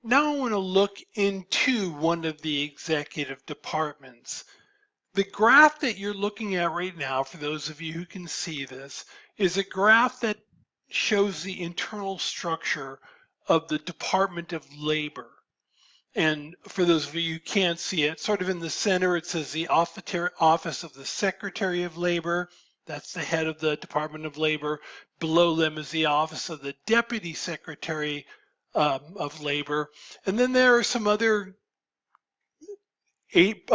Now I want to look into one of the executive departments. The graph that you're looking at right now, for those of you who can see this, is a graph that shows the internal structure of the Department of Labor. And for those of you who can't see it, sort of in the center, it says the Office of the Secretary of Labor. That's the head of the Department of Labor. Below them is the Office of the Deputy Secretary of Labor. And then there are some other eight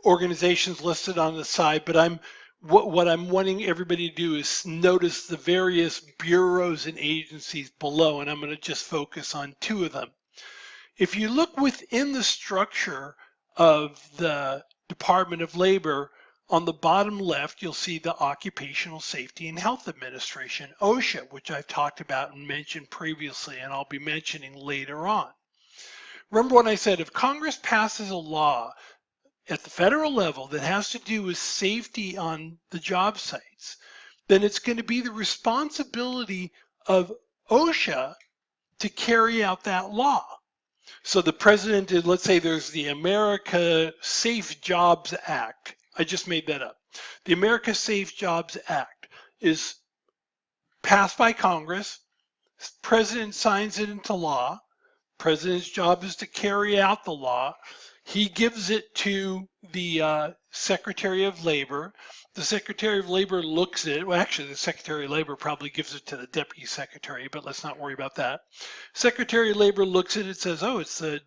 organizations listed on the side, but what I'm wanting everybody to do is notice the various bureaus and agencies below, and I'm going to just focus on two of them. If you look within the structure of the Department of Labor, on the bottom left, you'll see the Occupational Safety and Health Administration, OSHA, which I've talked about and mentioned previously, and I'll be mentioning later on. Remember when I said if Congress passes a law at the federal level that has to do with safety on the job sites, then it's going to be the responsibility of OSHA to carry out that law. So the president did, let's say there's the America Safe Jobs Act. I just made that up. The America Safe Jobs Act is passed by Congress. President signs it into law. President's job is to carry out the law. He gives it to the Secretary of Labor. The Secretary of Labor looks at it. Well, actually, the Secretary of Labor probably gives it to the Deputy Secretary, but let's not worry about that. Secretary of Labor looks at it, says, "Oh, it's the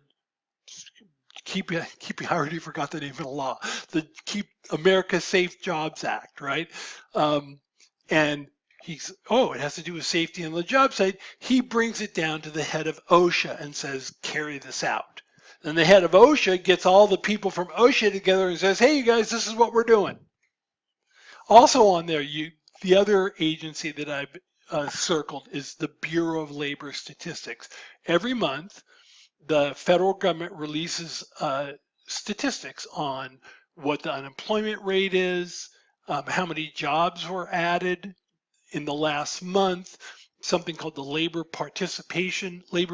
I already forgot the name of the law. The Keep America Safe Jobs Act, right?" And it has to do with safety on the job site. He brings it down to the head of OSHA and says, "Carry this out." Then the head of OSHA gets all the people from OSHA together and says, "Hey, you guys, this is what we're doing." Also on there, the other agency that I've circled is the Bureau of Labor Statistics. Every month, the federal government releases statistics on what the unemployment rate is, how many jobs were added in the last month, something called the labor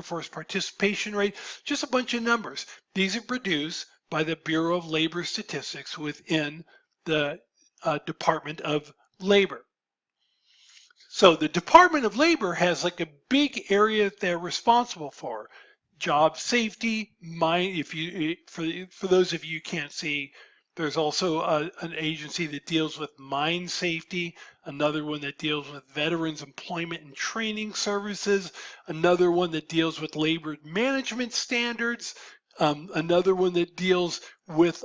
force participation rate, just a bunch of numbers. These are produced by the Bureau of Labor Statistics within the Department of Labor. So the Department of Labor has like a big area that they're responsible for. Job safety, for those of you who can't see, there's also an agency that deals with mine safety, another one that deals with veterans employment and training services, another one that deals with labor management standards, another one that deals with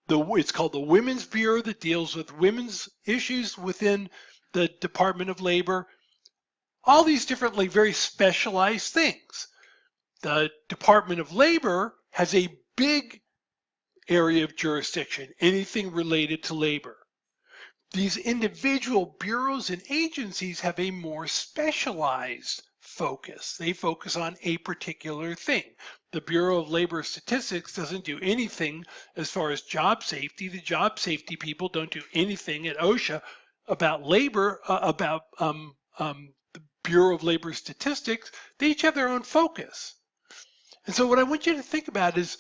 it's called the Women's Bureau that deals with women's issues within the Department of Labor. All these different, like, very specialized things. The Department of Labor has a big area of jurisdiction, anything related to labor. These individual bureaus and agencies have a more specialized focus. They focus on a particular thing. The Bureau of Labor Statistics doesn't do anything as far as job safety. The job safety people don't do anything at OSHA about labor, the Bureau of Labor Statistics. They each have their own focus. And so what I want you to think about is,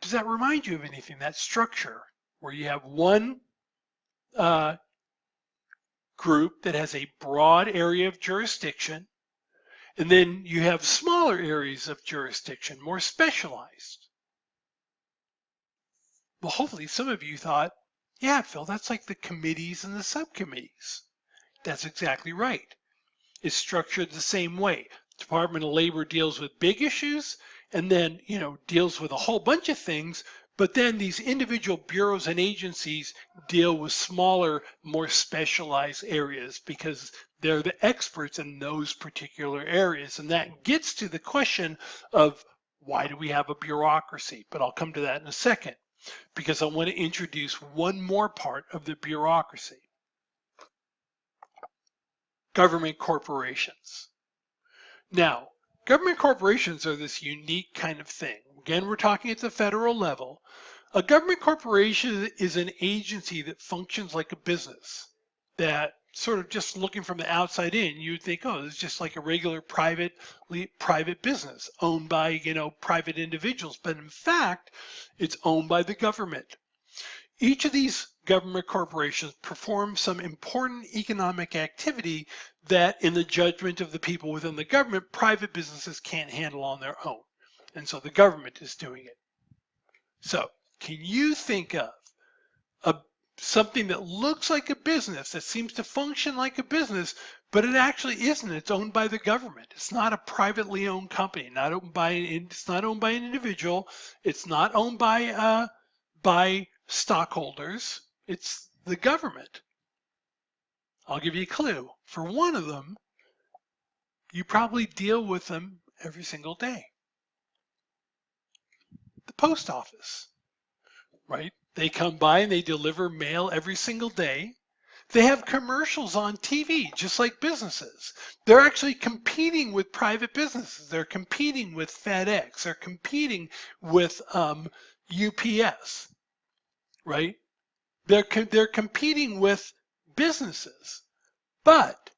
does that remind you of anything, that structure where you have one group that has a broad area of jurisdiction, and then you have smaller areas of jurisdiction, more specialized? Well, hopefully some of you thought, yeah, Phil, that's like the committees and the subcommittees. That's exactly right. It's structured the same way. Department of Labor deals with big issues, and then, deals with a whole bunch of things, but then these individual bureaus and agencies deal with smaller, more specialized areas because they're the experts in those particular areas. And that gets to the question of, why do we have a bureaucracy? But I'll come to that in a second, because I want to introduce one more part of the bureaucracy: government corporations. Now, government corporations are this unique kind of thing. Again, we're talking at the federal level. A government corporation is an agency that functions like a business, that sort of just looking from the outside in, you'd think, oh, it's just like a regular private business owned by, private individuals. But in fact, it's owned by the government. Each of these government corporations perform some important economic activity that, in the judgment of the people within the government, private businesses can't handle on their own. And so the government is doing it. So can you think of a something that looks like a business, that seems to function like a business, but it actually isn't? It's owned by the government. It's not a privately owned company. It's not owned by an individual. It's not owned by stockholders. It's the government. I'll give you a clue. For one of them, you probably deal with them every single day. The post office, right? They come by and they deliver mail every single day. They have commercials on TV, just like businesses. They're actually competing with private businesses. They're competing with FedEx. They're competing with UPS, right? They're competing with businesses, but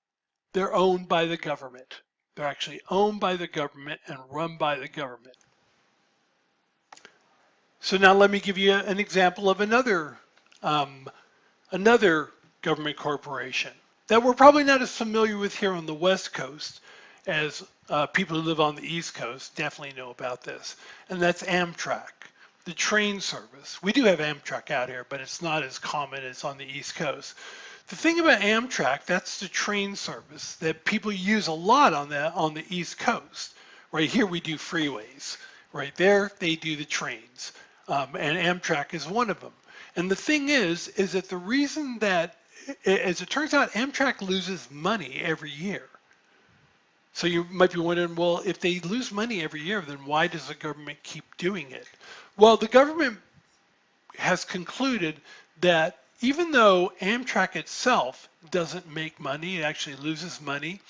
they're owned by the government. They're actually owned by the government and run by the government. So now let me give you an example of another government corporation that we're probably not as familiar with here on the West Coast as people who live on the East Coast definitely know about this, and that's Amtrak, the train service. We do have Amtrak out here, but it's not as common as on the East Coast. The thing about Amtrak, that's the train service that people use a lot on the East Coast. Right here we do freeways. Right there they do the trains, and Amtrak is one of them. And the thing is that the reason that, as it turns out, Amtrak loses money every year. So you might be wondering, well, if they lose money every year, then why does the government keep doing it? Well, the government has concluded that even though Amtrak itself doesn't make money, it actually loses money,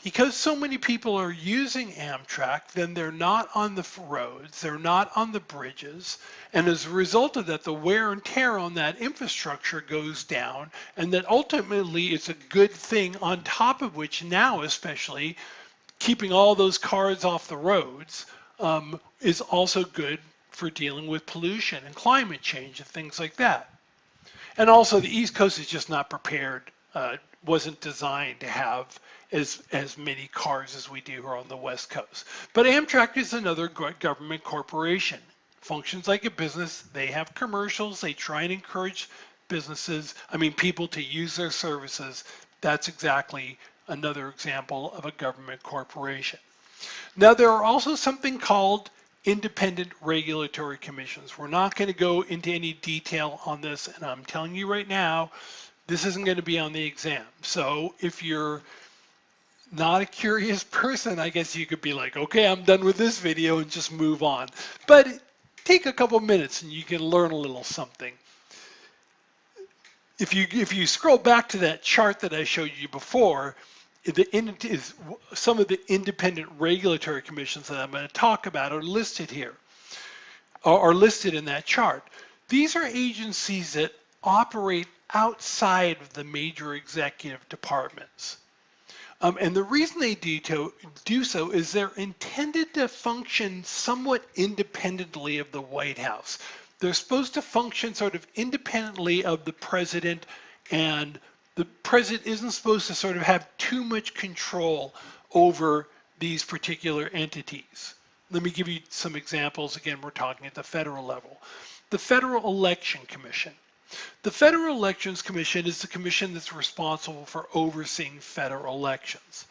because so many people are using Amtrak, then they're not on the roads, they're not on the bridges, and as a result of that, the wear and tear on that infrastructure goes down, and that ultimately it's a good thing, on top of which now especially keeping all those cars off the roads is also good for dealing with pollution and climate change and things like that. And also the East Coast is just not prepared, wasn't designed to have as many cars as we do here on the West Coast. But Amtrak is another government corporation. Functions like a business. They have commercials. They try and encourage people to use their services. That's exactly another example of a government corporation. Now, there are also something called independent regulatory commissions. We're not going to go into any detail on this, and I'm telling you right now, this isn't going to be on the exam. So if you're not a curious person, I guess you could be like, okay, I'm done with this video and just move on. But take a couple minutes and you can learn a little something. If you scroll back to that chart that I showed you before, some of the independent regulatory commissions that I'm going to talk about are listed here, are listed in that chart. These are agencies that operate outside of the major executive departments. And the reason they do so is they're intended to function somewhat independently of the White House. They're supposed to function sort of independently of the president, and the president isn't supposed to sort of have too much control over these particular entities. Let me give you some examples. Again, we're talking at the federal level. The Federal Election Commission. The Federal Elections Commission is the commission that's responsible for overseeing federal elections.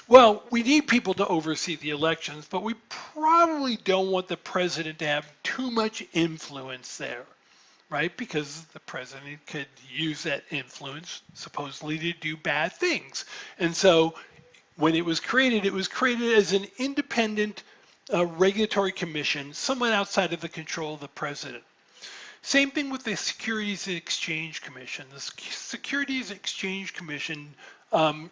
Well, we need people to oversee the elections, but we probably don't want the president to have too much influence there, right? Because the president could use that influence supposedly to do bad things. And so when it was created as an independent regulatory commission, somewhat outside of the control of the president. Same thing with the Securities and Exchange Commission. The Securities and Exchange Commission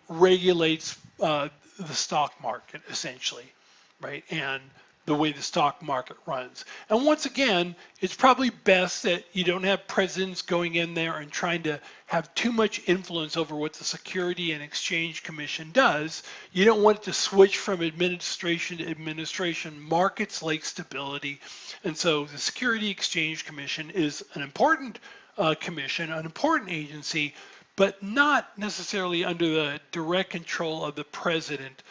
regulates the stock market, essentially, right? And the way the stock market runs. And once again, it's probably best that you don't have presidents going in there and trying to have too much influence over what the Security and Exchange Commission does. You don't want it to switch from administration to administration. Markets like stability. And so the Security Exchange Commission is an important commission, an important agency, but not necessarily under the direct control of the president,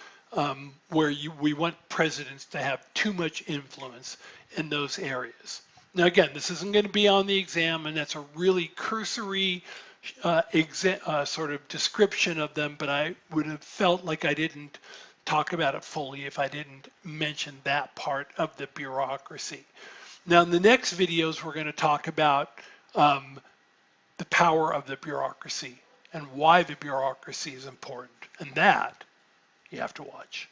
where we want presidents to have too much influence in those areas. Now, again, this isn't going to be on the exam, and that's a really cursory sort of description of them, but I would have felt like I didn't talk about it fully if I didn't mention that part of the bureaucracy. Now, in the next videos, we're going to talk about the power of the bureaucracy and why the bureaucracy is important, and that you have to watch.